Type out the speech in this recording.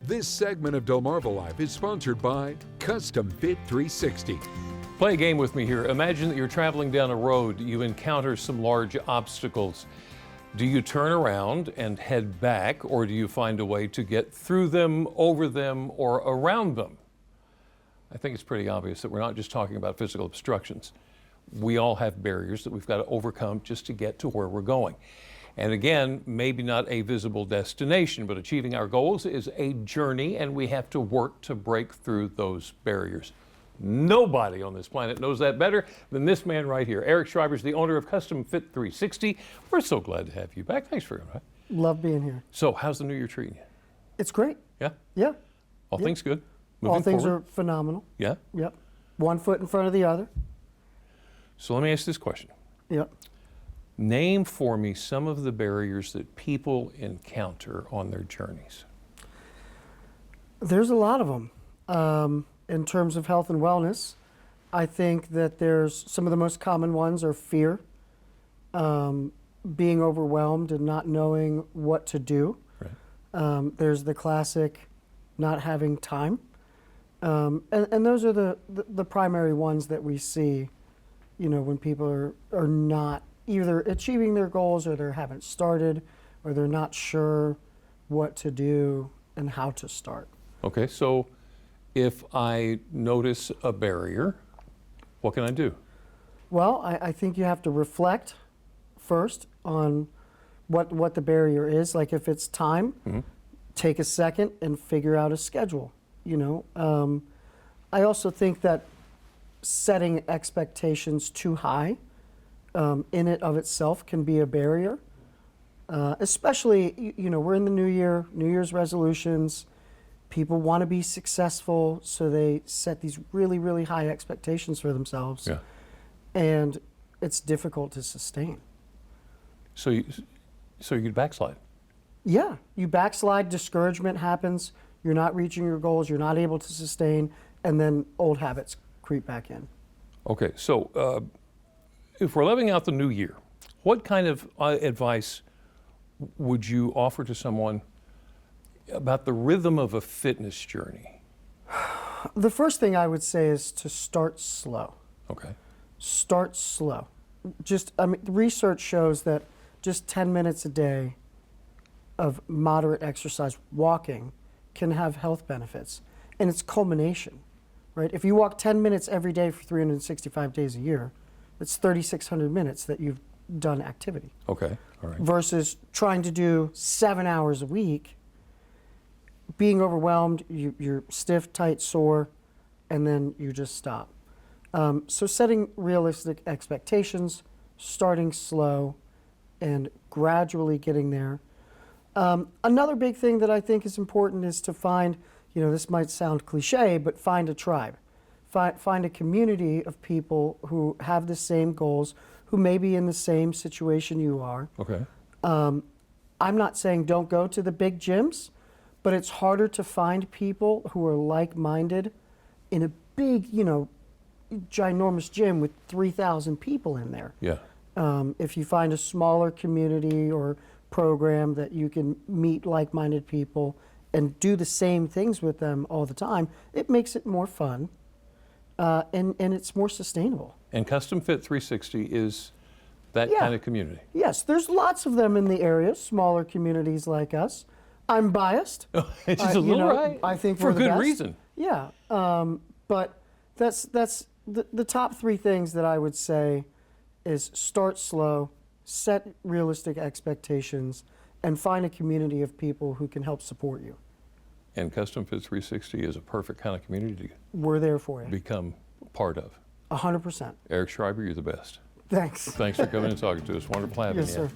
This segment of DelmarvaLife is sponsored by CustomFit360. Play a game with me here. Imagine that you're traveling down a road. You encounter some large obstacles. Do you turn around and head back, or do you find a way to get through them, over them, or around them? I think it's pretty obvious that we're not just talking about physical obstructions. We all have barriers that we've got to overcome just to get to where we're going. And again, maybe not a visible destination, but achieving our goals is a journey, and we have to work to break through those barriers. Nobody on this planet knows that better than this man right here. Eric Schreiber's the owner of CustomFit360. We're so glad to have you back. Thanks for coming back. Love being here. So how's the new year treating you? It's great. Yeah? Yeah. All things good? All things forward? are phenomenal. Yeah? Yep. One foot in front of the other. So let me ask this question. Yep. Name for me some of the barriers that people encounter on their journeys. There's a lot of them. In terms of health and wellness, I think that there's some of the most common ones are fear, being overwhelmed and not knowing what to do. Right. There's the classic not having time. And those are the primary ones that we see, you know, when people are not either achieving their goals, or they haven't started, or they're not sure what to do and how to start. Okay, so if I notice a barrier, what can I do? Well, I think you have to reflect first on what the barrier is. Like if it's time, take a second and figure out a schedule. You know, I also think that setting expectations too high in it of itself can be a barrier. Especially, you know, we're in the new year, New Year's resolutions. People want to be successful, so they set these really, really high expectations for themselves. Yeah. And it's difficult to sustain. So you backslide. Yeah, you backslide, discouragement happens, you're not reaching your goals, you're not able to sustain, and then old habits creep back in. Okay, so if we're living out the new year, what kind of advice would you offer to someone about the rhythm of a fitness journey? The first thing I would say is to start slow. Okay. Start slow. Research shows that just 10 minutes a day of moderate exercise, walking, can have health benefits. And it's culmination, right? If you walk 10 minutes every day for 365 days a year, it's 3,600 minutes that you've done activity. Okay, all right. Versus trying to do 7 hours a week, being overwhelmed, you're stiff, tight, sore, and then you just stop. So setting realistic expectations, starting slow, and gradually getting there. Another big thing that I think is important is to find, you know, this might sound cliche, but find a tribe. Find a community of people who have the same goals, who may be in the same situation you are. Okay. I'm not saying don't go to the big gyms, but it's harder to find people who are like-minded in a big, you know, ginormous gym with 3,000 people in there. Yeah. If you find a smaller community or program that you can meet like-minded people and do the same things with them all the time, it makes it more fun and it's more sustainable. And CustomFit360 is that kind of community? Yes, there's lots of them in the area, smaller communities like us. I'm biased. It's just a little, right? I think for we're the good best. reason. Yeah, but that's the top three things that I would say is start slow, set realistic expectations, and find a community of people who can help support you. And CustomFit360 is a perfect kind of community to We're there for you. become part of. 100%. Eric Schreiber, you're the best. Thanks. Thanks for coming and talking to us. Wonderful having you. Yes, sir.